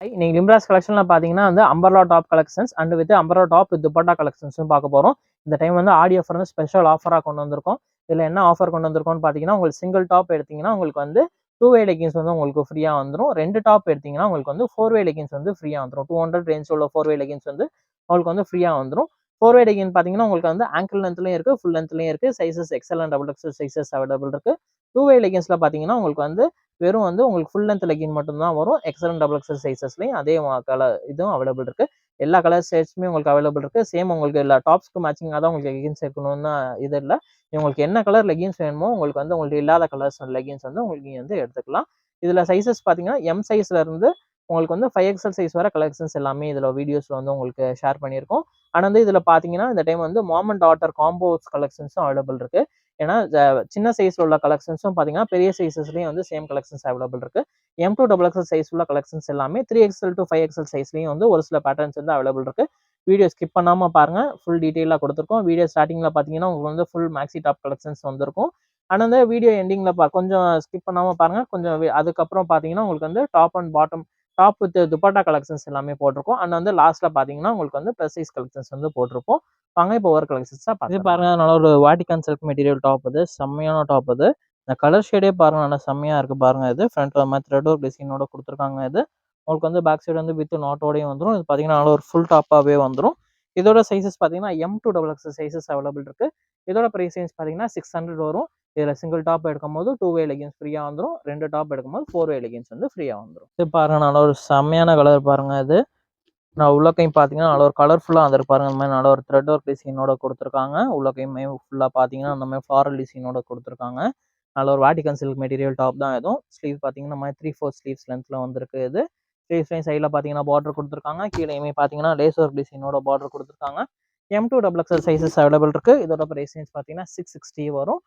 இன்னைக்கு லிம்ராஸ் கலெக்ஷன்ல பாத்தீங்கன்னா வந்து umbrella top collections and with umbrella top with dupatta collections பார்க்க போறோம். இந்த டைம் வந்து ஆடி ஆஃபர் வந்து ஸ்பெஷல் ஆஃபரா கொண்டு வந்திருக்கோம். இதுல என்ன ஆஃபர் கொண்டு வந்திருக்கோம்னு பாத்தீங்கன்னா, உங்களுக்கு சிங்கிள் டாப் எடுத்தீங்கன்னா உங்களுக்கு வந்து 2 வே லெகின்ஸ் வந்து உங்களுக்கு ஃப்ரீயா வந்துரும். 2 டாப் எடுத்தீங்கன்னா உங்களுக்கு வந்து 4 வே லெகின்ஸ் வந்து ஃப்ரீயா வந்துரும். 200 ரேஞ்ச் உள்ள 4 வே லெகின்ஸ் வந்து உங்களுக்கு வந்து ஃப்ரீயா வந்துரும். 4 வே லெகின் பாத்தீங்கன்னா உங்களுக்கு வந்து ஆங்கிள் லென்த்லயும் இருக்கு, ஃபுல் லென்த்லயும் இருக்கு. Sizes XL and double XL sizes available இருக்கு. 2 வே லெகின்ஸ்ல பாத்தீங்கன்னா உங்களுக்கு வந்து வெறும் வந்து உங்களுக்கு ஃபுல் லென்த் லெகின் மட்டும் தான் வரும். எக்ஸ்எல் அண்ட் டபுள் எக்ஸ்எல் சைஸஸ்லயும் அதே கலர் இதுவும் அவைலபிள் இருக்கு. எல்லா கலர் ஷேட்ஸுமே உங்களுக்கு அவைலபிள் இருக்கு. சேம் உங்களுக்கு எல்லா டாப்ஸ்க்கு மேட்சிங்காக தான் உங்களுக்கு லெகின்ஸ் எடுக்கணும்னு இது இல்லை. உங்களுக்கு என்ன கலர் லெகின்ஸ் வேணுமோ உங்களுக்கு வந்து உங்களுக்கு இல்லாத கலர்ஸ் லெகின்ஸ் வந்து உங்களுக்கு நீங்க வந்து எடுத்துக்கலாம். இதுல சைஸஸ் பாத்தீங்கன்னா எம் சைஸ்ல இருந்து உங்களுக்கு வந்து 5XL சைஸ் வர கலெக்ஷன்ஸ் எல்லாமே இதுல வீடியோஸ்ல வந்து உங்களுக்கு ஷேர் பண்ணியிருக்கோம். ஆனா வந்து இதுல பாத்தீங்கன்னா இந்த டைம் வந்து மாம் அண்ட் டாட்டர் காம்போஸ் கலெக்ஷன்ஸும் அவைலபிள் இருக்கு. ஏன்னா சின்ன சைஸ்ல உள்ள கலெக்ஷன்ஸும் பாத்தீங்கன்னா பெரிய சைஸஸ்லயும் வந்து சேம் கலெக்ஷன்ஸ் அவைலபிள் இருக்கு. M2XXL சைஸ் உள்ள கலெக்ஷன்ஸ் எல்லாமே 3XL to 5XL சைஸ்லயும் வந்து ஒரு சில பேட்டர்ன்ஸ் வந்து அவைலபிள் இருக்கு. வீடியோ ஸ்கிப் பண்ணாம பாருங்க, ஃபுல் டீடைலா கொடுத்துருக்கோம். வீடியோ ஸ்டார்டிங்ல பாத்தீங்கன்னா உங்களுக்கு வந்து ஃபுல் மேக்ஸி டாப் கலெக்ஷன்ஸ் வந்திருக்கும். ஆனா வந்து வீடியோ எண்டிங்ல கொஞ்சம் ஸ்கிப் பண்ணாம பாருங்க. கொஞ்சம் அதுக்கப்புறம் பாத்தீங்கன்னா உங்களுக்கு வந்து top and bottom top with dupatta collections எல்லாமே போட்டிருக்கோம். அண்ட் வந்து லாஸ்ட்ல பாத்தீங்கன்னா உங்களுக்கு வந்து பிளஸ் சைஸ் கலெக்ஷன்ஸ் வந்து போட்டிருப்போம். வாங்க இப்போ ஒவ்வொரு கலெக்ஷன்ஸா இது பாருங்க. நல்ல ஒரு வாட்டிகான் சில்க் மெட்டீரியல் டாப் இது, செம்மையான டாப் இது. இந்த கலர் ஷேடே பாருங்க, நல்லா செம்மையா இருக்கு பாருங்க. இது ஃப்ரண்ட்ல மாதிரி த்ரெட் ஒர்க் டிசைனோட கொடுத்துருக்காங்க. இது உங்களுக்கு வந்து பேக் சைடு வந்து வித் நாட்டோடையும் வந்துடும். இது பாத்தீங்கன்னா நல்ல ஒரு ஃபுல் டாப்பாவே வந்துடும். இதோட சைஸஸ் பாத்தீங்கன்னா M2XXL சைஸஸ் அவைலபிள் இருக்கு. இதோட பிரைஸ் ரேஞ்ச் பாத்தீங்கன்னா 600 வரும். இதுல சிங்கிள் டாப் எடுக்கும்போது 2 வே லெகின்ஸ் ஃப்ரீயா வந்துடும். 2 டாப் எடுக்கும்போது 4 வே லெகின்ஸ் வந்து ஃப்ரீயா வந்துடும். இது பாருங்க, நல்ல ஒரு செம்மையான கலர் பாருங்க. இது நான் உள்ளக்கையும் பார்த்தீங்கன்னா நல்ல ஒரு கலர்ஃபுல்லாக வந்துருக்கு பாருங்க. இந்த மாதிரி நல்ல ஒரு த்ரெட் ஒர்க் டிசைனோட கொடுத்துருக்காங்க. உள்ளக்கையுமே ஃபுல்லாக பார்த்தீங்கன்னா அந்த மாதிரி ஃப்ளாரல் டிசைனோட கொடுத்துருக்காங்க. நல்ல ஒரு வாட்டிகன் சில்க் மெட்டீரியல் டாப் தான் இதுவும். ஸ்லீவ் பார்த்தீங்கன்னா இந்த மாதிரி 3/4 ஸ்லீவ்ஸ் லென்த்தில் வந்திருக்கு. இது ஸ்லீவ்ஸ்லையும் சைடில் பார்த்தீங்கன்னா பார்டர் கொடுத்துருக்காங்க. கீழேயுமே பார்த்தீங்கன்னா லேஸ் ஒர்க் டிசைனோட பார்டர் கொடுத்துருக்காங்க. M2XXL சைஸஸ் அவைலபிள் இருக்கு. இதோட பிரைஸ் ரேஞ்ச் பார்த்தீங்கன்னா 660 வரும்.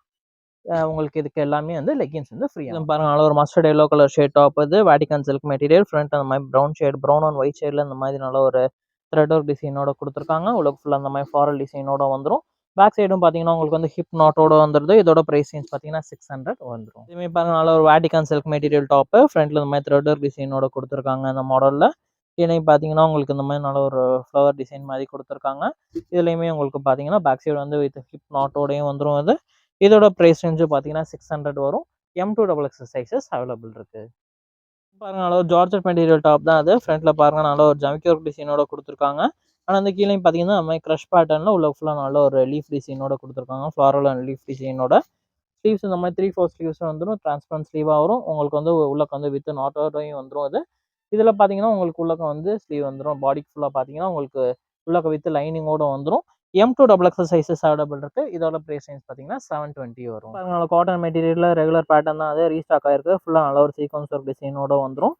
உங்களுக்கு இதுக்கு எல்லாமே வந்து லெகின்ஸ் வந்து ஃப்ரீயா பாருங்க. நல்ல ஒரு mustard yellow colour shade top இது, வாட்டிகன் சில்க் மெட்டீரியல். ஃப்ரண்ட் அந்த மாதிரி brown shade, brown and white ஷேட்ல இந்த மாதிரி நல்ல ஒரு த்ரெட் ஒர்க் டிசைனோட கொடுத்துருக்காங்க. உங்களுக்கு ஃபுல்லாக அந்த மாதிரி ஃப்ளாரல் டிசைனோட வந்துடும். பேக் சைடும் பார்த்தீங்கன்னா உங்களுக்கு வந்து ஹிப் நாட்டோட வந்துருது. இதோட பிரைஸ் ரேஞ்ச் பார்த்தீங்கன்னா 600 வந்துடும். இதுமே பாருங்க, நல்ல ஒரு வாட்டிகன் சில்க் மெட்டீரியல் டாப், ஃப்ரண்ட்ல இந்த மாதிரி த்ரெட் ஒர்க் டிசைனோட கொடுத்துருக்காங்க. இந்த மாடல்ல கீழே பார்த்தீங்கன்னா உங்களுக்கு இந்த மாதிரி நல்ல ஒரு ஃப்ளவர் டிசைன் மாதிரி கொடுத்துருக்காங்க. இதுலையுமே உங்களுக்கு பார்த்தீங்கன்னா பேக் சைடு வந்து வித் ஹிப் நாட்டோடையும் வந்துடும். இது இதோட பிரைஸ் ரேஞ்சு பார்த்தீங்கன்னா 600 வரும். M2XXL சைஸஸ் அவைலபிள் இருக்கு. பாருங்க, நல்ல ஒரு ஜார்ஜெட் மெட்டீரியல் டாப் தான் அது. ஃப்ரண்ட்ல பாருங்க நல்ல ஒரு ஜமிக்கி ஒர்க் டிசைனோட கொடுத்துருக்காங்க. ஆனால் அந்த கீழேயும் பார்த்தீங்கன்னா அந்த மாதிரி க்ரஷ் பேட்டர்னில் உள்ள ஃபுல்லாக நல்ல ஒரு லீஃப் டிசைனோட கொடுத்துருக்காங்க. ஃப்ளாரல் அண்ட் லீஃப் டிசைனோட ஸ்லீவ்ஸ் இந்த மாதிரி 3/4 ஸ்லீவ்ஸ் வந்துடும். டிரான்ஸ்பரண்ட் ஸ்லீவாக வரும். உங்களுக்கு வந்து உள்ளக்கு வந்து வித் நாட்டோடையும் வந்துடும். அது இதில் பார்த்தீங்கன்னா உங்களுக்கு உள்ளக்க வந்து ஸ்லீவ் வந்துடும். பாடிக்கு ஃபுல்லாக பார்த்தீங்கன்னா உங்களுக்கு உள்ளக்க வித் லைனிங்கோட வந்துடும். M2XXL சைஸஸ் அவைலபிள் இருக்கு. இதோட பிரைஸ் ரேஞ்ச் பார்த்தீங்கன்னா 720 வரும். பாருங்க, காட்டன் மெட்டீரியல்ல ரெகுலர் பேட்டர்ன் தான் அது, ரீஸ்டாக் ஆயிருக்கு. ஃபுல்லாக நல்ல ஒரு சீக்வன்ஸ் ஒர்க் டிசைனோட வந்துடும்.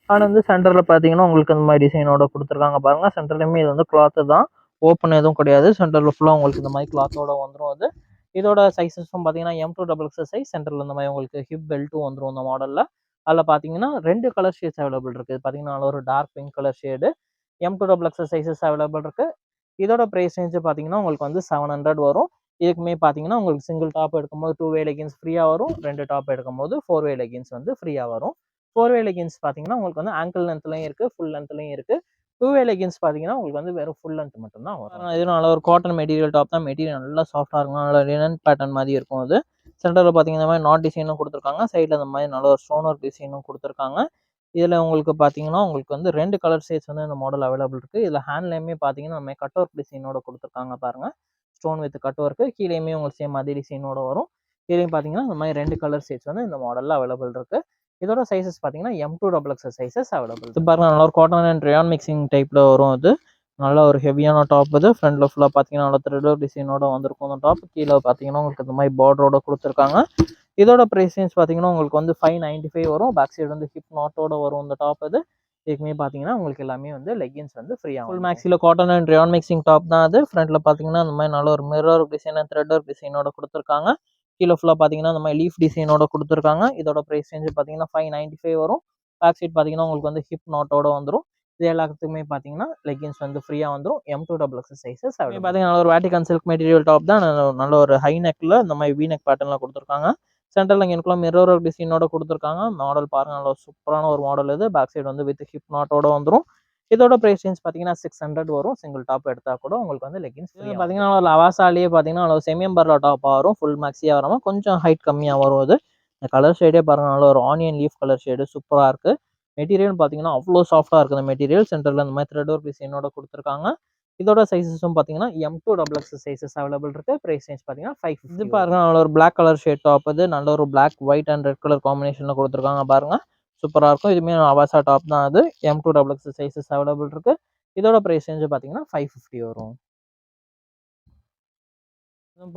ஆனால் வந்து சென்டரில் பார்த்தீங்கன்னா உங்களுக்கு இந்த மாதிரி டிசைனோட கொடுத்துருக்காங்க பாருங்க. சென்டர்லையுமே இது வந்து கிளாத்து தான், ஓப்பன் எதுவும் கிடையாது. சென்டரில் ஃபுல்லாக உங்களுக்கு இந்த மாதிரி கிளாத்தோட வந்துடும். அது இதோட சைஸஸும் பார்த்தீங்கன்னா M2XXL சைஸ். சென்டரில் இந்த மாதிரி உங்களுக்கு ஹிப் பெல்ட்டும் வந்துடும் இந்த மாடலில். அதில் பார்த்தீங்கன்னா 2 கலர் ஷேட்ஸ் அவைலபிள் இருக்குது. பார்த்தீங்கன்னா நல்ல ஒரு dark pink colour shade. M2XXL sizes available இருக்குது. இதோட பிரைஸ் ரேஞ்சு பார்த்தீங்கன்னா உங்களுக்கு வந்து 700 வரும். இதுக்குமே பார்த்தீங்கன்னா உங்களுக்கு சிங்கிள் டாப் எடுக்கும்போது 2 வே லெகின்ஸ் ஃப்ரீயாக வரும். 2 டாப் எடுக்கும்போது 4 வே லெகின்ஸ் வந்து ஃப்ரீயாக வரும். 4 வே லெகின்ஸ் பார்த்தீங்கன்னா உங்களுக்கு வந்து ஆங்கிள் லென்த்லையும் இருக்குது, ஃபுல் லென்த்லையும் இருக்குது. 2 வே லெகின்ஸ் பார்த்தீங்கன்னா உங்களுக்கு வந்து வெறும் ஃபுல் லென்த் மட்டும் தான் வரும். இது நல்ல ஒரு காட்டன் மெட்டீரியல் டாப் தான். மெட்டீரியல் நல்லா சாஃப்டாக இருக்கும். நல்ல லினன் பேட்டர்ன் மாதிரி இருக்கும். அது சென்டரில் பார்த்தீங்கன்னா இந்த மாதிரி நாட் டிசைனும் கொடுத்துருக்காங்க. சைடில் இந்த மாதிரி நல்ல ஒரு ஸ்டோன் ஒர்க் டிசைனும் கொடுத்துருக்காங்க. இதில் உங்களுக்கு பார்த்தீங்கன்னா உங்களுக்கு வந்து 2 கலர் ஷேட்ஸ் வந்து இந்த மாடல் அவைலபிள் இருக்குது. இதில் ஹேண்ட்லேயுமே பார்த்தீங்கன்னா நம்ம கட் ஒர்க் டிசைனோட கொடுத்துருக்காங்க பாருங்க. Stone with cut work. கீழேயுமே உங்களுக்கு சேம் அதே டிசைனோட வரும். கீழேயும் பார்த்தீங்கன்னா இந்த மாதிரி 2 கலர் ஷேட்ஸ் வந்து இந்த மாடலில் அவைலபிள் இருக்குது. இதோட சைஸஸ் பார்த்தீங்கன்னா M2XXL சைஸஸ் அவைலபிள். இது பாருங்க, நல்ல ஒரு காட்டன் அண்ட் ரயான் மிக்சிங் டைப்பில் வரும். இது நல்ல ஒரு ஹெவியான டாப். இது ஃப்ரண்ட்ல ஃபுல்லாக பார்த்தீங்கன்னா நல்ல த்ரெட் ஒர்க் டிசைனோட வந்திருக்கும். அந்த டாப் கீழே பார்த்தீங்கன்னா உங்களுக்கு இந்த மாதிரி பார்டரோட கொடுத்துருக்காங்க. இதோட பிரைஸ் ரேஞ்ச் பார்த்தீங்கன்னா உங்களுக்கு வந்து 595 வரும். பேக் சைடு வந்து ஹிப் நாட்டோட வரும் இந்த டாப். இது இதுக்குமே பார்த்தீங்கன்னா உங்களுக்கு எல்லாமே வந்து லெகின்ஸ் வந்து ஃப்ரீயாக ஃபுல் மேக்ஸில் cotton and rayon mixing top தான் அது. ஃப்ரண்ட்ல பார்த்தீங்கன்னா இந்த மாதிரி நல்ல ஒரு mirror design and thread work டிசைனோட கொடுத்துருக்காங்க. கீழே ஃபுல்லாக பார்த்தீங்கன்னா இந்த மாதிரி லீஃப் டிசைனோட கொடுத்துருக்காங்க. இதோட பிரைஸ் ரேஞ்ச் பார்த்தீங்கன்னா 595 வரும். பேக் சைட் பார்த்தீங்கன்னா உங்களுக்கு வந்து ஹிப் நாட்டோட வந்துடும். இது எல்லாத்துக்குமே பார்த்தீங்கன்னா லெகின்ஸ் வந்து ஃப்ரீயாக வந்துடும். M2XXL சைஸஸ் பார்த்தீங்கன்னா ஒரு வாட்டிகன் சில்க் மெட்டீரியல் டாப் தான். நல்ல ஒரு ஹை நெக்கில் இந்த மாதிரி வி நெக் பேட்டர்னில் கொடுத்துருக்காங்க. சென்டரில் இங்கேக்குள்ள மிரர் ஒர்க் டிசைனோட கொடுத்துருக்காங்க. மாடல் பாருங்க, நல்லா சூப்பரான ஒரு மாடல் இது. பேக் சைடு வந்து வித் ஹிப் நாட்டோட வந்துடும். இதோட ப்ரைஸ் ரேஞ்ச் பார்த்தீங்கன்னா 600 வரும். சிங்கிள் டாப் எடுத்தால் கூட உங்களுக்கு வந்து லெகின்ஸ் ஃப்ரீ. பார்த்தீங்கன்னா லவாசாலேயே பார்த்தீங்கன்னா நல்லா செமி அம்பர்லா டாப்பாக வரும். ஃபுல் மேக்ஸியாக வராமல் கொஞ்சம் ஹைட் கம்மியாக வரும். அது இந்த கலர் ஷேடே பாருங்க, நல்லா ஒரு ஆனியன் லீஃப் கலர் ஷேடு சூப்பராக இருக்குது. மெட்டீரியல் பார்த்தீங்கன்னா அவ்வளோ சாஃப்டாக இருக்குது. அந்த மெட்டீரியல் சென்டரில் இந்த மாதிரி த்ரெட் ஒர்க் டிசைனோட கொடுத்துருக்காங்க. இதோட சைஸஸும் பார்த்தீங்கன்னா M2XX சைஸஸ் அவைலபிள் இருக்குது. ப்ரைஸ் ரேஞ்ச் பார்த்தீங்கன்னா 550. இது பாருங்க, நல்ல ஒரு பிளாக் கலர் ஷேட் டாப். இது நல்ல ஒரு black white and red colour காம்பினேஷனில் கொடுத்துருக்காங்க பாருங்க, சூப்பராக இருக்கும். இதுவுமே அவாசா டாப் தான். அது M2XX சைஸஸ் அவைலபிள் இருக்குது. இதோட ப்ரைஸ் ரேஞ்சு பார்த்தீங்கன்னா 550 வரும்.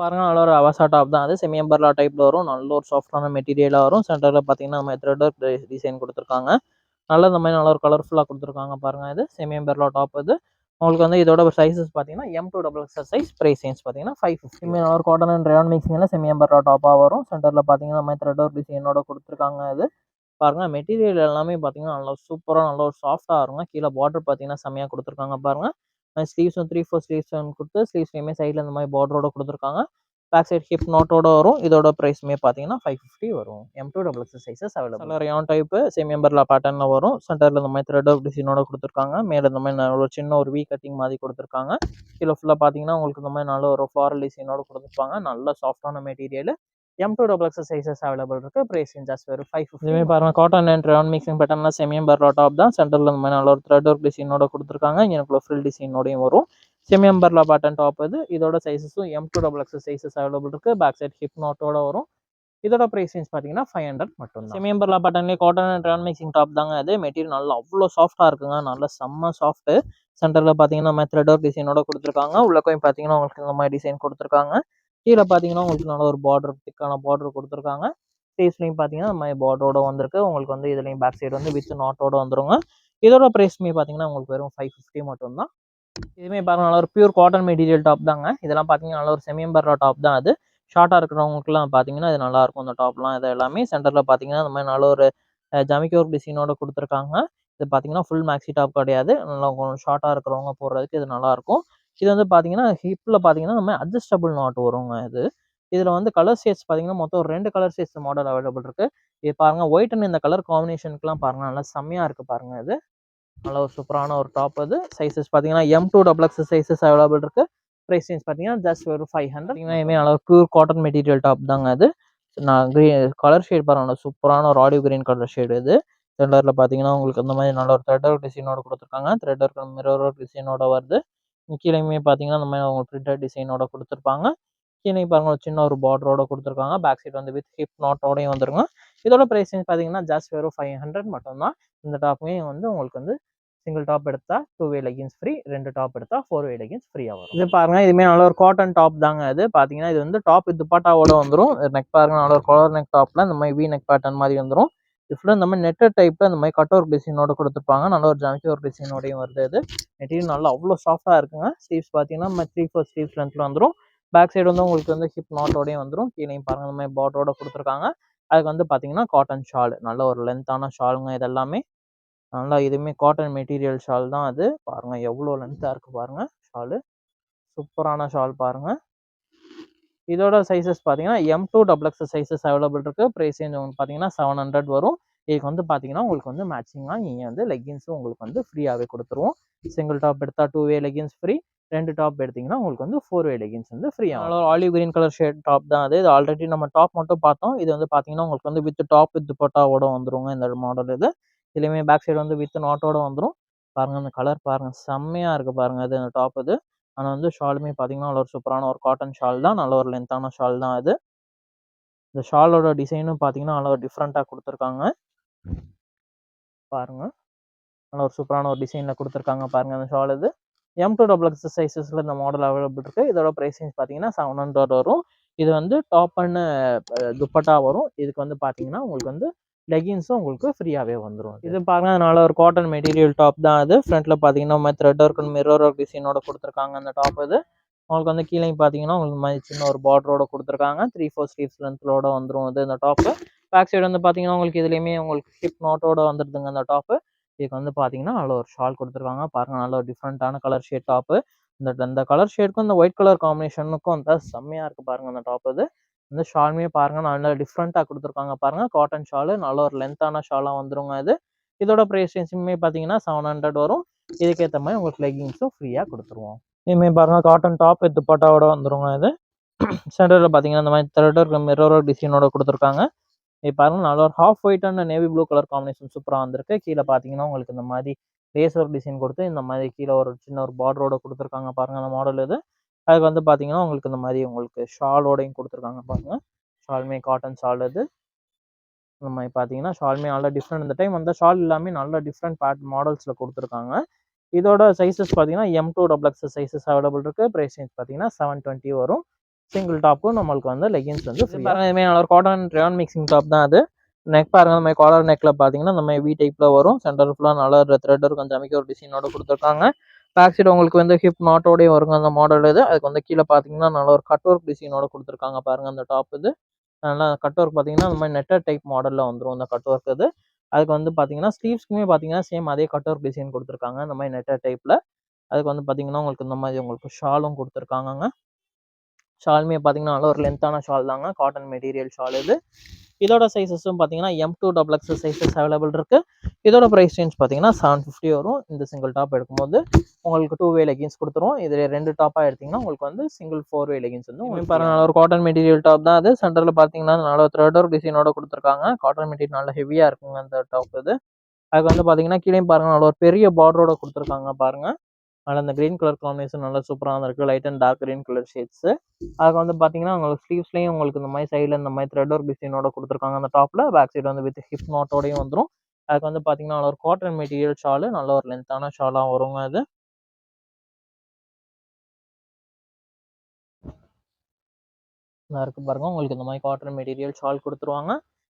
பாருங்க, நல்ல ஒரு அவாசா டாப் தான். அது செமி அம்பர்லா டைப்ல வரும். நல்ல ஒரு சாஃப்டான மெட்டீரியலாக வரும். சென்டரில் பார்த்தீங்கன்னா நம்ம த்ரெட் ஒர்க் டிசைன் கொடுத்துருக்காங்க. நல்ல இந்த மாதிரி நல்ல ஒரு கலர்ஃபுல்லாக கொடுத்துருக்காங்க பாருங்க. இது செமி அம்பர்லா டாப். இது உங்களுக்கு வந்து இதோட சைஸஸ் பார்த்தீங்கன்னா M2XX சைஸ். ப்ரைஸ் ரேஞ்ச் பார்த்தீங்கன்னா 550. நல்ல ஒரு காட்டன் அண்ட் ரயான் மிக்சிங்கில் செமி அம்பர்லா டாப்பாக வரும். சென்டரில் பார்த்தீங்கன்னா நம்ம த்ரெட் ஒர்க் டிசைனோட கொடுத்துருக்காங்க. இது பாருங்க, மெட்டீரியல் எல்லாமே பார்த்தீங்கன்னா நல்லா சூப்பராக நல்ல ஒரு சாஃப்டாக வருங்க. கீழே பார்டர் பார்த்தீங்கன்னா செம்மையாக கொடுத்துருக்காங்க பாருங்க. ஸ்லீவ்ஸும் 3/4 ஸ்லீவ்ஸ் கொடுத்து ஸ்லீவ்ஸ்லையுமே சைடில் இந்த மாதிரி பார்டரோட கொடுத்துருக்காங்க. பேக் சைட் ஹிப் நோட்டோட வரும். இதோட ப்ரைஸுமே பார்த்தீங்கன்னா 550 வரும். M2XX sizes available. Rayon type semi umbrella பேட்டர்னில் வரும். சென்டரில் இந்த மாதிரி த்ரெட் ஒர்க் டிசைனோட கொடுத்துருக்காங்க. மேலே இந்த மாதிரி ஒரு சின்ன ஒரு வி கட்டிங் மாதிரி கொடுத்துருக்காங்க. கீழே ஃபுல்லாக பார்த்தீங்கன்னா உங்களுக்கு இந்த மாதிரி நல்ல ஒரு ஃப்ளாரல் டிசைனோட கொடுத்துருப்பாங்க. நல்ல சாஃப்டான மெட்டீரியல். M2XX சைஸஸ் அவைலபிள் இருக்கு. பிரைஸ் ரேஞ்ச் ஜஸ்ட் வெறும் 550. இதுவே பாருங்க, காட்டன் அண்ட் ரயான் மிக்சிங் பேட்டர்ன்ல செமி அம்பர்லா டாப் தான். சென்டரில் இந்த மாதிரி நல்ல ஒரு த்ரெட் ஒர்க் டிசைனோட கொடுத்துருக்காங்க. இங்கே ஃபில் டிசைனோடையும் வரும். Semi umbrella pattern top. இது இதோட சைஸஸும் M2XX சைஸஸ் அவைலபிள் இருக்கு. பேக் சைட் ஹிப் நாட்டோட வரும். இதோட பிரைஸ் ரேஞ்ச் பார்த்தீங்கன்னா 500 மட்டும் தான். செமி அம்பர்லா பேட்டர்ன்லேயே cotton and rayon mixing top தாங்க. அது மெட்டீரியல் நல்லா அவ்வளோ சாஃப்டாக இருக்குங்க. நல்லா செம்ம சாஃப்ட். சென்டரில் பார்த்தீங்கன்னா நம்ம த்ரெட் ஒர்க் டிசைனோட கொடுத்துருக்காங்க. உள்ளக்கையும் பார்த்தீங்கன்னா உங்களுக்கு இந்த மாதிரி டிசைன் கொடுத்துருக்காங்க. கீழே பார்த்தீங்கன்னா உங்களுக்கு நல்ல ஒரு பார்டர், திக்கான பார்டர் கொடுத்துருக்காங்க. ஸ்லீவ்ஸ்லையும் பார்த்தீங்கன்னா நம்ம பார்டரோட வந்திருக்கு. உங்களுக்கு வந்து இதுலையும் பேக் சைடு வந்து வித் நாட்டோட வந்துருங்க. இதோட ப்ரைஸ்மே பார்த்தீங்கன்னா உங்களுக்கு வெறும் 550 மட்டும் தான். இதுவுமே பாருங்க, நல்ல ஒரு பியூர் காட்டன் மெட்டீரியல் டாப் தாங்க. இதெல்லாம் பார்த்தீங்கன்னா நல்ல ஒரு செமி அம்பர்லா டாப் தான். அது ஷார்ட்டாக இருக்கிறவங்களுக்குலாம் பார்த்தீங்கன்னா இது நல்லாயிருக்கும். இந்த டாப்லாம் இது எல்லாமே சென்டரில் பார்த்தீங்கன்னா இந்த மாதிரி நல்ல ஒரு ஜமிக்கி ஒர்க் டிசைனோட கொடுத்துருக்காங்க. இது பார்த்தீங்கன்னா ஃபுல் மேக்ஸி டாப் கிடையாது. நல்லா கொஞ்சம் ஷார்ட்டாக இருக்கிறவங்க போடுறதுக்கு இது நல்லாயிருக்கும். இது வந்து பார்த்தீங்கன்னா ஹிப்பில் பார்த்தீங்கன்னா நம்ம அட்ஜஸ்டபிள் நாட் வருங்க. இது இதில் வந்து கலர் ஷேட்ஸ் பார்த்தீங்கன்னா மொத்தம் 2 கலர் ஷேட்ஸ் மாடல் அவைலபிள் இருக்குது. இது பாருங்கள், ஒயிட் அண்ட் இந்த கலர் காம்பினேஷனுக்குலாம் பாருங்கள் நல்லா செம்மையாக இருக்குது பாருங்கள். இது நல்ல ஒரு சூப்பரான ஒரு டாப். அது சைஸஸ் பார்த்தீங்கன்னா M2XX சைஸஸ் அவைலபிள் இருக்கு. ப்ரைஸ் ரேஞ்ச் பார்த்தீங்கன்னா ஜஸ்ட் ஒரு 500. இதுவுமே நல்ல பியூர் காட்டன் மெட்டீரியல் டாப் தாங்க. அது நான் கலர் ஷேட் பாருங்க, சூப்பரான ஒரு ஆலிவ் கிரீன் கலர் ஷேடு. இது சென்டரில் பார்த்தீங்கன்னா உங்களுக்கு இந்த மாதிரி நல்ல ஒரு த்ரெட் ஒர்க் டிசைனோட கொடுத்துருக்காங்க. த்ரெட் ஒர்க் மிரர் ஒர்க் டிசைனோட வருது. கீழேயுமே பார்த்தீங்கன்னா இந்த மாதிரி உங்களுக்கு பிரிண்டட் டிசைனோட கொடுத்துருப்பாங்க. கீழே பாருங்க, ஒரு சின்ன ஒரு பார்டரோட கொடுத்துருக்காங்க. பேக் சைடு வந்து வித் ஹிப் நாட்டோடையும் வந்துருங்க. இதோட ப்ரைஸ் ரேஞ்ச் பார்த்தீங்கன்னா ஜஸ்ட் வெறும் 500 மட்டும் தான். இந்த டாப்புமே வந்து உங்களுக்கு வந்து சிங்கிள் டாப் எடுத்தா 2 வே லெகின்ஸ் ஃப்ரீ, 2 டாப் எடுத்தா 4 வே லெகின்ஸ் ஃப்ரீயா வரும். இது பாருங்க, இதுமே நல்ல ஒரு காட்டன் டாப் தாங்க. இது பாத்தீங்கன்னா இது வந்து டாப் வித் துப்பட்டாவோட வந்துரும். நெக் பாருங்க, நல்ல ஒரு கலர் நெக் டாப்ல இந்த மாதிரி வி நெக் பேட்டர்ன் மாதிரி வந்துரும். இதுல இந்த மாதிரி நெட்டட் டைப்ல இந்த மாதிரி கட் ஒர்க் டிசைனோட கொடுத்துருப்பாங்க. நல்ல ஒரு ஜாக்கி ஒர்க் டிசைனோடையும் வருது. இது மெட்டீரியல் நல்லா அவ்வளோ சாஃப்டா இருக்குங்க. ஸ்லீவ்ஸ் பாத்தீங்கன்னா 3/4 ஸ்லீவ்ஸ் லென்த்ல வந்துரும். பேக் சைடு வந்து உங்களுக்கு வந்து ஹிப் நாட்டோடையும் வந்துரும். கீழேயும் பாருங்க இந்த மாதிரி பார்டரோட கொடுத்துருக்காங்க. அதுக்கு வந்து பாத்தீங்கன்னா காட்டன் ஷால், நல்ல ஒரு லென்த்தான ஷாலுங்க. இது எல்லாமே நல்லா இதுவுமே காட்டன் மெட்டீரியல் ஷால் தான். அது பாருங்க எவ்வளோ லென்த்தாக இருக்கு பாருங்க. ஷாலு சூப்பரான ஷால் பாருங்க. இதோட சைஸஸ் பார்த்தீங்கன்னா M2XX சைஸஸ் அவைலபிள் இருக்கு. ப்ரைஸ் ரேஞ்ச் உங்களுக்கு பார்த்தீங்கன்னா 700 வரும். இதுக்கு வந்து பார்த்தீங்கன்னா உங்களுக்கு வந்து மேட்சிங்காக நீங்கள் வந்து லெகின்ஸும் உங்களுக்கு வந்து ஃப்ரீயாகவே கொடுத்துருவோம். சிங்கிள் டாப் எடுத்தால் 2 வே லெகின்ஸ் ஃப்ரீ, 2 டாப் எடுத்தீங்கன்னா உங்களுக்கு வந்து 4 வே லெகின்ஸ் வந்து ஃப்ரீயாக. Olive green colour shade top தான். அது இது ஆல்ரெடி நம்ம டாப் மட்டும் பார்த்தோம். இது வந்து பார்த்தீங்கன்னா உங்களுக்கு வந்து வித் டாப் வித் துப்பட்டாவோட வந்துருங்க இந்த மாடல். இது இதுலையுமே பேக் சைடு வந்து வித் நாட்டோட வந்துடும். பாருங்க, அந்த கலர் பாருங்க செம்மையா இருக்கு பாருங்க. இது இந்த டாப். இது ஆனால் வந்து ஷாலுமே பார்த்தீங்கன்னா நல்ல ஒரு சூப்பரான ஒரு காட்டன் ஷால் தான். நல்ல ஒரு லென்த்தான ஷால் தான். இது இந்த ஷாலோட டிசைனும் பார்த்தீங்கன்னா நல்ல ஒரு டிஃப்ரெண்ட்டாக கொடுத்துருக்காங்க பாருங்க. நல்ல ஒரு சூப்பரான ஒரு டிசைனில் கொடுத்துருக்காங்க பாருங்க அந்த ஷால். இது M2XX சைஸஸில் இந்த மாடல் அவைலபிள் இருக்கு. இதோட ப்ரைஸ் ரேஞ்ச் பார்த்தீங்கன்னா 700 வரும். இது வந்து டாப் அண்ட் துப்பட்டா வரும். இதுக்கு வந்து பார்த்தீங்கன்னா உங்களுக்கு வந்து லெகின்ஸும் உங்களுக்கு ஃப்ரீயாகவே வந்துடும். இது பாருங்க, அதனால ஒரு காட்டன் மெட்டீரியல் டாப் தான். அது ஃப்ரண்ட்டில் பார்த்தீங்கன்னா த்ரெட் ஒர்க் மிரர் ஒர்க் டிசைனோட கொடுத்துருக்காங்க அந்த டாப். இது உங்களுக்கு வந்து கீழே பார்த்தீங்கன்னா உங்களுக்கு மாதிரி சின்ன ஒரு பார்டரோட கொடுத்துருக்காங்க. 3/4 ஸ்லீவ்ஸ் லென்த்தோட வந்துடும் இது இந்த டாப்பு. பேக் சைடு வந்து பார்த்தீங்கன்னா உங்களுக்கு இதுலேயுமே உங்களுக்கு ஹிப் நாட்டோட வந்துடுதுங்க அந்த டாப்பு. இதுக்கு வந்து பார்த்தீங்கன்னா நல்ல ஒரு ஷால் கொடுத்துருக்காங்க பாருங்க. நல்ல ஒரு டிஃப்ரெண்ட்டான கலர் ஷேட் டாப்பு. இந்த கலர் ஷேடுக்கும் இந்த ஒயிட் கலர் காம்பினேஷனுக்கும் வந்து செம்மையாக இருக்குது பாருங்க அந்த டாப். இது இந்த ஷாலுமே பாருங்க நல்லா டிஃப்ரெண்ட்டாக கொடுத்துருக்காங்க பாருங்க. காட்டன் ஷாலு நல்ல ஒரு லென்த்தான ஷாலாக வந்துருங்க இது. இதோட ப்ரைஸ் ரேஞ்சுமே பார்த்தீங்கன்னா 700 வரும். இதுக்கேற்ற மாதிரி உங்களுக்கு லெகிங்ஸும் ஃப்ரீயாக கொடுத்துருவோம். இதுமாரி பாருங்க காட்டன் டாப் வித் துப்பட்டாவோட வந்துருங்க இது. சென்டரில் பார்த்தீங்கன்னா இந்த மாதிரி த்ரெட் மிரர் டிசைனோட கொடுத்துருக்காங்க. இது பாருங்க நல்ல ஒரு half white and navy blue colour combination சூப்பராக வந்திருக்கு. கீழே பார்த்தீங்கன்னா உங்களுக்கு இந்த மாதிரி லேசர் டிசைன் கொடுத்து இந்த மாதிரி கீழே ஒரு சின்ன ஒரு பார்டரோட கொடுத்துருக்காங்க பாருங்க அந்த மாடல் இது. அதுக்கு வந்து பார்த்தீங்கன்னா உங்களுக்கு இந்த மாதிரி உங்களுக்கு ஷாலோடையும் கொடுத்துருக்காங்க பாருங்க. ஷால்மே காட்டன் ஷால் இது. இந்த மாதிரி பார்த்தீங்கன்னா ஷால்மே நல்லா டிஃப்ரெண்ட். இந்த டைம் வந்து ஷால் எல்லாமே நல்ல டிஃப்ரெண்ட் மாடல்ஸில் கொடுத்துருக்காங்க. இதோட சைஸஸ் பார்த்தீங்கன்னா M2XX சைஸஸ் அவைலபிள் இருக்குது. ப்ரைஸ் ரேஞ்ச் பார்த்தீங்கன்னா 720 வரும். சிங்கிள் டாப்பும் நம்மளுக்கு வந்து லெகின்ஸ் வந்து பாருங்க. இதுமாதிரி நல்ல ஒரு காட்டன் ரயான் மிக்சிங் டாப் தான் அது. நெக் பாருங்க இந்த மாதிரி காலர் நெக்கில் பார்த்தீங்கன்னா இந்த மாதிரி வி டைப்பில் வரும். சென்டர் ஃபுல்லாக நல்லா த்ரெட் இருக்கும். ஜமிக்கி ஒரு டிசைனோட கொடுத்துருக்காங்க. பேக் சைடு உங்களுக்கு வந்து ஹிப் நாட்டோடய வருங்க அந்த மாடல் இது. அதுக்கு வந்து கீழே பார்த்தீங்கன்னா நல்ல ஒரு கட் ஒர்க் டிசைனோட கொடுத்துருக்காங்க பாருங்க அந்த டாப் இது. நல்லா கட் ஒர்க் பார்த்தீங்கன்னா இந்த மாதிரி நெட்டர் டைப் மாடலில் வந்துடும் அந்த கட் ஒர்க் இது. அதுக்கு வந்து பார்த்தீங்கன்னா ஸ்லீவ்ஸ்க்குமே பார்த்தீங்கன்னா சேம் அதே கட் ஒர்க் டிசைன் கொடுத்துருக்காங்க இந்த மாதிரி நெட்டர் டைப்பில். அதுக்கு வந்து பார்த்தீங்கன்னா உங்களுக்கு இந்த மாதிரி உங்களுக்கு ஷாலும் கொடுத்துருக்காங்க. ஷாலுமே பார்த்தீங்கன்னா நல்ல ஒரு லென்த்தான ஷால் தாங்க. காட்டன் மெட்டீரியல் ஷால் இது. இதோட சைஸஸும் பார்த்தீங்கன்னா M2XX சைஸஸ் அவைலபிள் இருக்குது. இதோட ப்ரைஸ் ரேஞ்ச் பார்த்தீங்கன்னா 750 வரும். இந்த சிங்கிள் டாப் எடுக்கும்போது உங்களுக்கு 2 வே லெகின்ஸ் கொடுத்துருவோம். இதில் 2 டாப்பாக எடுத்திங்கன்னா உங்களுக்கு வந்து சிங்கிள் 4 வே லெகின்ஸ் வந்து உங்களுக்கு பாருங்க ஒரு காட்டன் மெட்டீரியல் டாப் தான் அது. சென்டரில் பார்த்தீங்கன்னா நல்ல த்ரெட் ஒர்க் டிசைனோட கொடுத்துருக்காங்க. காட்டன் மெட்டீரியல் நல்லா ஹெவியாக இருக்குங்க அந்த டாப் இது. அதுக்கு வந்து பார்த்தீங்கன்னா கீழே பாருங்க நல்ல ஒரு பெரிய பார்டரோட கொடுத்துருக்காங்க பாருங்க. அதில் அந்த க்ரீன் கலர் காம்பினேஷன் நல்லா சூப்பராக இருக்குது. Light and dark green colour shades. அதுக்கு வந்து பார்த்தீங்கன்னா உங்களுக்கு ஸ்லீவ்ஸ்லேயும் உங்களுக்கு இந்த மாதிரி சைடில் இந்த மாதிரி த்ரெட் ஒர்க் டிசைனோட கொடுத்துருக்காங்க அந்த டாப்பில். பேக் சைடு வந்து வித் ஹிப் நாட்டோடையும் வந்துடும். அதுக்கு வந்து பார்த்தீங்கன்னா நல்ல ஒரு காட்டன் மெட்டீரியல் ஷாலு நல்ல ஒரு லென்த்தான ஷாலாக வருங்க அது. இதாக இருக்குது பாருங்கள். உங்களுக்கு இந்த மாதிரி காட்டன் மெட்டீரியல் ஷால் கொடுத்துருவாங்க.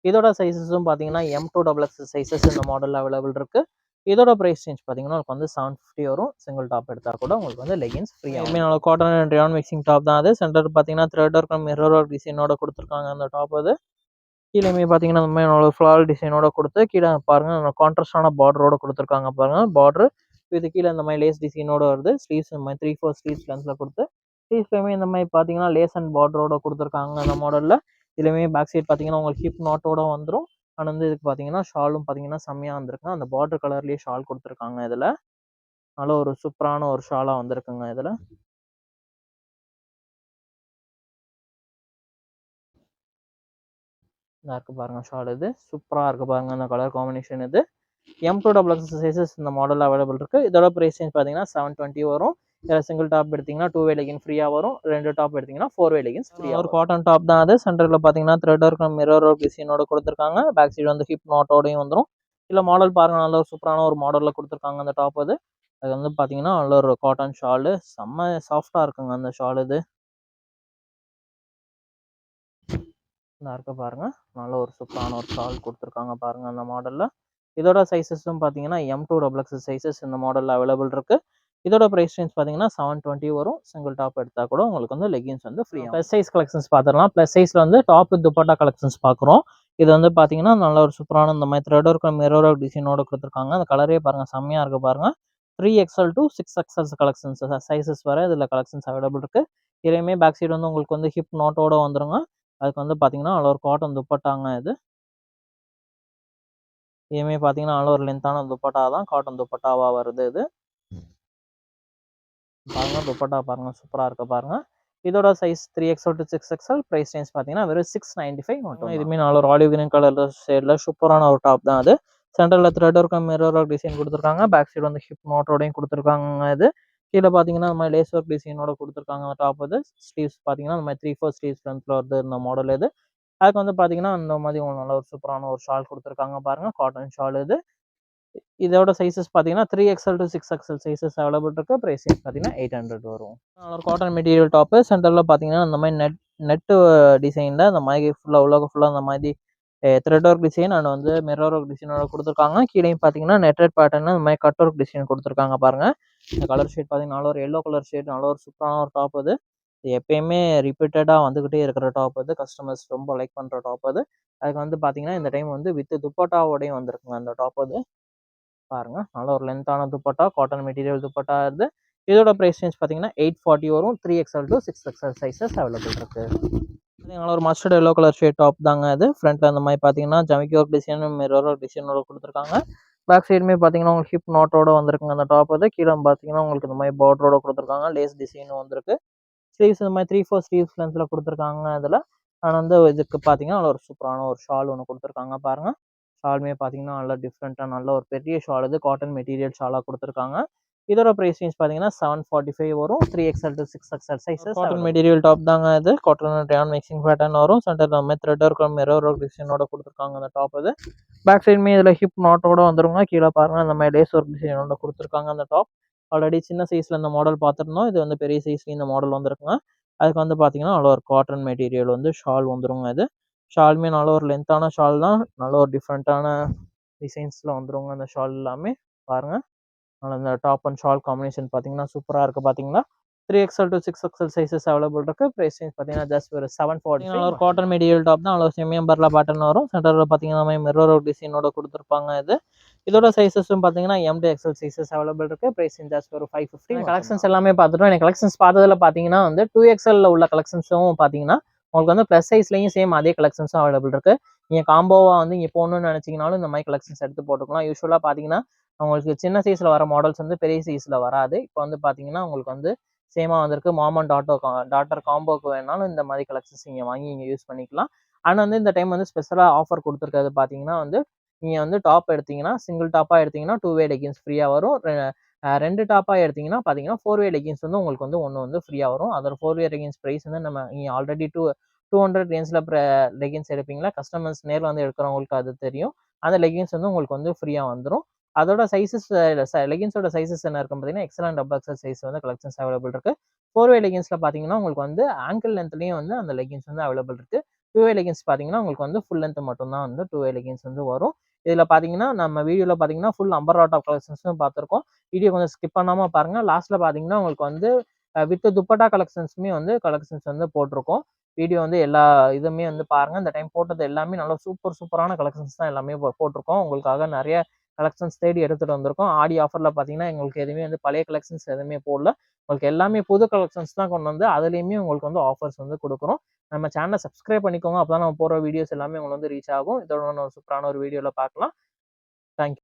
இதோட சைஸஸும் பார்த்தீங்கன்னா M2XX சைஸஸ் இந்த மாடல் அவைலபிள் இருக்குது. இதோட ப்ரைஸ் ரேஞ்ச் பார்த்தீங்கன்னா உங்களுக்கு வந்து 750 வரும். சிங்கிள் டாப் எடுத்தால் கூட உங்களுக்கு வந்து லெகின்ஸ் ஃப்ரீ ஆகும். நல்ல cotton and rayon mixing top தான் அது. சென்டர் பார்த்தீங்கன்னா த்ரெட் ஒர்க் மிரர் ஒர்க் டிசைனோட கொடுத்துருக்காங்க அந்த டாப் அது. கீழேயுமே பார்த்தீங்கன்னா இந்த மாதிரி ஃப்ளால் டிசைனோட கொடுத்து கீழே பாருங்கள் கான்ட்ராஸ்டான பார்டரோட கொடுத்துருக்காங்க பாருங்கள். பார்டர் இது கீழே இந்த மாதிரி லேஸ் டிசைனோட வருது. ஸ்லீவ்ஸ் இந்த மாதிரி 3/4 ஸ்லீவ்ஸ் லென்த்தில் கொடுத்து ஸ்லீவ்ஸ்லையுமே இந்த மாதிரி பார்த்தீங்கன்னா லேஸ் அண்ட் பார்டரோட கொடுத்துருக்காங்க அந்த மாடலில். இதுலையுமே பேக் சைட் பார்த்தீங்கன்னா உங்களுக்கு ஹிப் நாட்டோட வந்துடும். ஆனால் வந்து இதுக்கு பார்த்தீங்கன்னா ஷாலும் பார்த்தீங்கன்னா செம்மையாக வந்திருக்குங்க. அந்த பார்டர் கலர்லேயே ஷால் கொடுத்துருக்காங்க இதில். நல்ல ஒரு சூப்பரான ஒரு ஷாலாக வந்திருக்குங்க இதில். இதாக இருக்குது பாருங்கள் ஷால் இது. சூப்பராக இருக்குது பாருங்கள் அந்த கலர் காம்பினேஷன் இது. M2XX சைஸஸ் இந்த மாடல் அவைலபிள் இருக்குது. இதோட ப்ரைஸ் ரேஞ்ச் பார்த்தீங்கன்னா 720 வரும். இதில் சிங்கிள் டாப் எடுத்திங்கன்னா 2 வே லெகின் ஃப்ரீயாக வரும். 2 டாப் எடுத்திங்கன்னா 4 வே லெகின்ஸ் ஃப்ரீயாக. ஒரு காட்டன் டாப் தான் அது. சென்டரில் பார்த்தீங்கன்னா த்ரெட் ஒர்க் மிரர் ஒர்க் டிசைனோட கொடுத்துருக்காங்க. பேக் சைடு வந்து ஹிப் நாட்டோடையும் வந்துடும். இல்லை மாடல் பாருங்கள் நல்ல ஒரு சூப்பரான ஒரு மாடலில் கொடுத்துருக்காங்க அந்த டாப் அது. அது வந்து பார்த்தீங்கன்னா நல்ல ஒரு காட்டன் ஷாலு. செம்ம சாஃப்டாக இருக்குங்க அந்த ஷால் இது. இதாக இருக்க பாருங்கள். நல்ல ஒரு சூப்பரான ஒரு ஷால் கொடுத்துருக்காங்க பாருங்கள் அந்த மாடலில். இதோட சைஸஸும் பார்த்தீங்கன்னா M2XX சைஸஸ் இந்த மாடலில் அவைலபிள் இருக்குது. இதோட ப்ரைஸ் ரேஞ்ச் பார்த்தீங்கன்னா 720 வரும். சிங்கிள் டாப் எடுத்தால் கூட உங்களுக்கு வந்து லெகின்ஸ் வந்து ஃப்ரீ. ப்ளஸ் சைஸ் கலெக்ஷன்ஸ் பார்த்துடலாம். ப்ளஸ் சைஸில் வந்து டாப் துப்பட்டா கலெக்ஷன்ஸ் பார்க்குறோம். இது வந்து பார்த்தீங்கன்னா நல்ல ஒரு சூப்பரான இந்த மாதிரி த்ரெட் ஒர்க் மிரர் ஒர்க் டிசைனோட கொடுத்துருக்காங்க. அந்த கலரே பாருங்கள் செம்மையாக இருக்குது பாருங்கள். 3XL to 6XL collections sizes வர இதில் கலெக்ஷன்ஸ் அவைலபிள் இருக்குது. இதுலேயுமே பேக் சைடு வந்து உங்களுக்கு வந்து ஹிப் நாட்டோட வந்துருங்க. அதுக்கு வந்து பார்த்தீங்கன்னா நல்ல ஒரு காட்டன் துப்பட்டாங்க இது. இதுவுமே பார்த்தீங்கன்னா நல்ல ஒரு லென்த்தான துப்பட்டா தான். காட்டன் துப்பட்டாவாக வருது இது. பாருங்கள் துப்பட்டா பாருங்கள் சூப்பராக இருக்க பாருங்கள். இதோட size 3XL to 6XL. Price range பார்த்தீங்கன்னா வெறும் 695 மட்டும். இதுவுமே நல்ல ஒரு ஆலிவ் கிரீன் கலர் ஷேடில் சூப்பரான ஒரு டாப் தான் அது. சென்டரில் thread work mirror work design கொடுத்துருக்காங்க. பேக் சைடு வந்து ஹிப் நாட்டோடையும் கொடுத்துருக்காங்க இது. கீழே பார்த்தீங்கன்னா இந்த மாதிரி லேஸ் ஒர்க் டிசைனோட கொடுத்துருக்காங்க அந்த டாப் இது. ஸ்லீவ்ஸ் பார்த்தீங்கன்னா இந்த மாதிரி 3/4 ஸ்லீவ்ஸ் லென்த்தில் வருது இந்த மாடல் இது. அதுக்கு வந்து பார்த்தீங்கன்னா இந்த மாதிரி உங்களுக்கு நல்ல ஒரு சூப்பரான ஒரு ஷால் கொடுத்துருக்காங்க பாருங்கள். காட்டன் ஷால் இது. இதோட சைஸஸ் பார்த்தீங்கன்னா 3XL to 6XL sizes available இருக்குது. ப்ரைஸ் பார்த்தீங்கன்னா 800 வரும். ஒரு காட்டன் மெட்டீரியல் டாப்பு. சென்டரில் பார்த்தீங்கன்னா இந்த மாதிரி நெட்டு டிசைனில் இந்த மாதிரி ஃபுல்லாக இந்த மாதிரி த்ரெட் ஒர்க் டிசைன் அண்ட் வந்து மிரர் ஒர்க் டிசைனோட கொடுத்துருக்காங்க. கீழே பார்த்தீங்கன்னா நெட்டட் பேட்டர்னில் இந்த மாதிரி கட் ஒர்க் டிசைன் கொடுத்துருக்காங்க பாருங்கள். இந்த கலர் ஷேட் பார்த்தீங்கன்னா நல்ல ஒரு எல்லோ கலர் ஷேட் நல்ல ஒரு சூப்பரான ஒரு டாப் அது. எப்பயுமே ரிப்பீட்டடாக வந்துக்கிட்டே இருக்கிற டாப் அது. கஸ்டமர்ஸ் ரொம்ப லைக் பண்ணுற டாப் அது. அதுக்கு வந்து பார்த்தீங்கன்னா இந்த டைம் வந்து வித் துப்பட்டாவோடையும் வந்திருக்குங்க அந்த டாப் அது. பாருங்கள் நல்ல ஒரு லென்த்தான துப்பட்டா காட்டன் மெட்டீரியல் துப்பட்டா இது. இதோட ப்ரைஸ் ரேஞ்ச் பார்த்தீங்கன்னா 840 வரும். 3XL to 6XL sizes available இருக்குது. பார்த்தீங்கன்னா ஒரு mustard yellow colour shade top தாங்க அது. ஃப்ரண்ட்ல அந்த மாதிரி பார்த்தீங்கன்னா ஜமிக்கி ஒர்க் டிசைன், மிரர் ஒர்க் டிசைனோட குடுத்துருக்காங்க. பேக் சைடுமே பார்த்தீங்கன்னா உங்களுக்கு ஹிப் நாட்டோட வந்திருக்குங்க அந்த டாப் அது. கீழ பார்த்தீங்கன்னா உங்களுக்கு இந்த மாதிரி பார்டரோட குடுத்துருக்காங்க. லேஸ் டிசைனும் வந்திருக்கு. ஸ்லீவ்ஸ் இந்த மாதிரி 3/4 ஸ்லீவ்ஸ் லென்த்ல குடுத்துருக்காங்க இதுல. அண்ட் வந்து இதுக்கு பார்த்தீங்கன்னா நல்ல ஒரு சூப்பரான ஒரு ஷால் ஒண்ணு குடுத்துருக்காங்க பாருங்க. ஷாலுமே பார்த்தீங்கன்னா நல்லா டிஃப்ரெண்ட்டா நல்ல ஒரு பெரிய ஷால் இது. காட்டன் மெட்டீரியல் ஷாலா குடுத்துருக்காங்க. இதோட பிரைஸ் ரேஞ்ச் பார்த்தீங்கன்னா 745 வரும். 3XL to 6XL sizes. Cotton material top தாங்க இது. Cotton and rayon mixing pattern வரும். சென்டர்ல த்ரெட் ஒர்க் மிரர் ஒர்க் டிசைனோட குடுத்துருக்காங்க அந்த டாப் இது. பேக் சைடுமே இதுல ஹிப் நாட்டோட வந்துருங்க. கீழ பாருங்க இந்த மாதிரி லேஸ் ஒர்க் டிசைனோட குடுத்துருக்காங்க அந்த டாப். ஆல்ரெடி சின்ன சைஸ்ல இந்த மாடல் பார்த்துருந்தோம். இது வந்து பெரிய சைஸ்ல இந்த மாடல் வந்திருக்குங்க. அதுக்கு வந்து பார்த்தீங்கன்னா நல்ல ஒரு காட்டன் மெட்டீரியல் வந்து ஷால் வந்துருங்க இது. ஷாலுமே நல்ல ஒரு லென்த்தான ஷால் தான். நல்ல ஒரு டிஃப்ரெண்ட்டான டிசைன்ஸ்ல வந்துருங்க அந்த ஷால் எல்லாமே. பாருங்க. அந்த டாப் அண்ட் ஷால் காம்பினேஷன் பார்த்தீங்கன்னா சூப்பரா இருக்கு பார்த்தீங்களா? 3XL to 6XL sizes available இருக்கு. பிரைஸ் ரேஞ்ச் பார்த்தீங்கன்னா ஜஸ்ட் ஒரு 745. ஒரு காட்டன் மெட்டீரியல் டாப் தான். நல்ல செமி அம்பர்லா பேட்டர்ன் வரும். சென்டர்ல பார்த்தீங்கன்னா மிரர் ஒர்க் டிசைனோட குடுத்துருப்பாங்க இது. இதோட சைஸஸும் பார்த்தீங்கன்னா M to XL sizes available இருக்கு. பிரைஸ் ரேஞ்ச் ஜஸ்ட் ஒரு 550. கலெக்ஷன்ஸ் எல்லாமே பார்த்துட்டோம். எனக்கு கலெக்ஷன்ஸ் பார்த்ததுல பார்த்தீங்கன்னா வந்து 2XL உள்ள கலெக்ஷன்ஸும் பார்த்தீங்கன்னா உங்களுக்கு வந்து ப்ளஸ் சைஸ்லயும் சேம் அதே கலெக்ஷன்ஸும் அவைலபிள் இருக்கு. நீங்க காம்போவா வந்து இங்க போகணும்னு நினைச்சீங்கனாலும் இந்த மாதிரி கலெக்ஷன்ஸ் எடுத்து போட்டுக்கலாம். யூசுவலா பார்த்தீங்கன்னா உங்களுக்கு சின்ன சைஸ்ல வர மாடல்ஸ் வந்து பெரிய சைஸ்ல வராது. இப்போ வந்து பார்த்தீங்கன்னா உங்களுக்கு வந்து சேமா வந்திருக்கு. மாம் அண்ட் டாட்டர் காம்போக்கு வேணாலும் இந்த மாதிரி கலெக்ஷன்ஸ் நீங்க வாங்கி இங்க யூஸ் பண்ணிக்கலாம். ஆனா வந்து இந்த டைம் வந்து ஸ்பெஷலா ஆஃபர் குடுத்துருக்கிறது பார்த்தீங்கன்னா வந்து நீங்க வந்து டாப் எடுத்தீங்கன்னா, சிங்கிள் டாப்பா எடுத்தீங்கன்னா 2 வே லெகின்ஸ் ஃப்ரீயா வரும். 2 டாப்பா எடுத்தீங்கன்னா பார்த்தீங்கன்னா 4 வே லெகின்ஸ் வந்து உங்களுக்கு வந்து 1 வந்து ஃப்ரீயா வரும். அதோட 4 வே லெகின்ஸ் பிரைஸ் வந்து நீங்க ஆல்ரெடி 200 ரேஞ்ச்ல லெகின்ஸ் எடுப்பீங்களா? கஸ்டமர்ஸ் நேர்ல வந்து எடுக்கிறவங்களுக்கு அது தெரியும். அந்த லெகின்ஸ் வந்து உங்களுக்கு வந்து ஃப்ரீயா வந்துரும். அதோட சைஸஸ் லெகின்ஸோட சைஸஸ் என்ன இருக்கும் பார்த்தீங்கன்னா, XL and double XL size வந்து கலெக்ஷன்ஸ் அவைலபிள் இருக்கு. 4 வே லெகின்ஸ்ல பார்த்தீங்கன்னா, உங்களுக்கு வந்து ஆங்கிள் லென்த்லயும் வந்து அந்த லெகின்ஸ் வந்து அவைலபிள் இருக்கு. 2 வே லெகின்ஸ் பார்த்தீங்கன்னா, உங்களுக்கு வந்து ஃபுல் லென்த் மட்டும் தான் வந்து 2 வே லெகின்ஸ் வந்து வரும். இதுல பார்த்தீங்கன்னா, நம்ம வீடியோல பார்த்தீங்கன்னா, ஃபுல் அம்பர்லா டாப் கலெக்ஷன்ஸும் பார்த்துருக்கோம். வீடியோ கொஞ்சம் ஸ்கிப் பண்ணாம பாருங்க. லாஸ்ட்ல பார்த்தீங்கன்னா, உங்களுக்கு வந்து வித் துப்பட்டா கலெக்ஷன்ஸுமே வந்து கலெக்ஷன்ஸ் வந்து போட்டிருக்கோம். வீடியோ வந்து எல்லா இதுவுமே வந்து பாருங்க. இந்த டைம் போட்டது எல்லாமே நல்ல சூப்பரான கலெக்ஷன்ஸ் தான் எல்லாமே போட்டிருக்கோம். உங்களுக்காக நெறைய கலெக்ஷன்ஸ் தேடி எடுத்துட்டு வந்திருக்கோம். ஆடி ஆஃபர்ல பார்த்தீங்கன்னா, எங்களுக்கு எதுவுமே வந்து பழைய கலெக்ஷன்ஸ் எதுவுமே போடல. உங்களுக்கு எல்லாமே புது கலெக்ஷன்ஸ் தான் கொண்டு வந்து அதுலயுமே உங்களுக்கு வந்து ஆஃபர்ஸ் வந்து குடுக்குறோம். நம்ம சேனல சப்ஸ்கிரைப் பண்ணிக்கோங்க. அப்பதான் நம்ம போடுற வீடியோஸ் எல்லாமே உங்களுக்கு வந்து ரீச் ஆகும். இதோட இன்னொரு சூப்பரான ஒரு வீடியோல பார்க்கலாம். Thank you.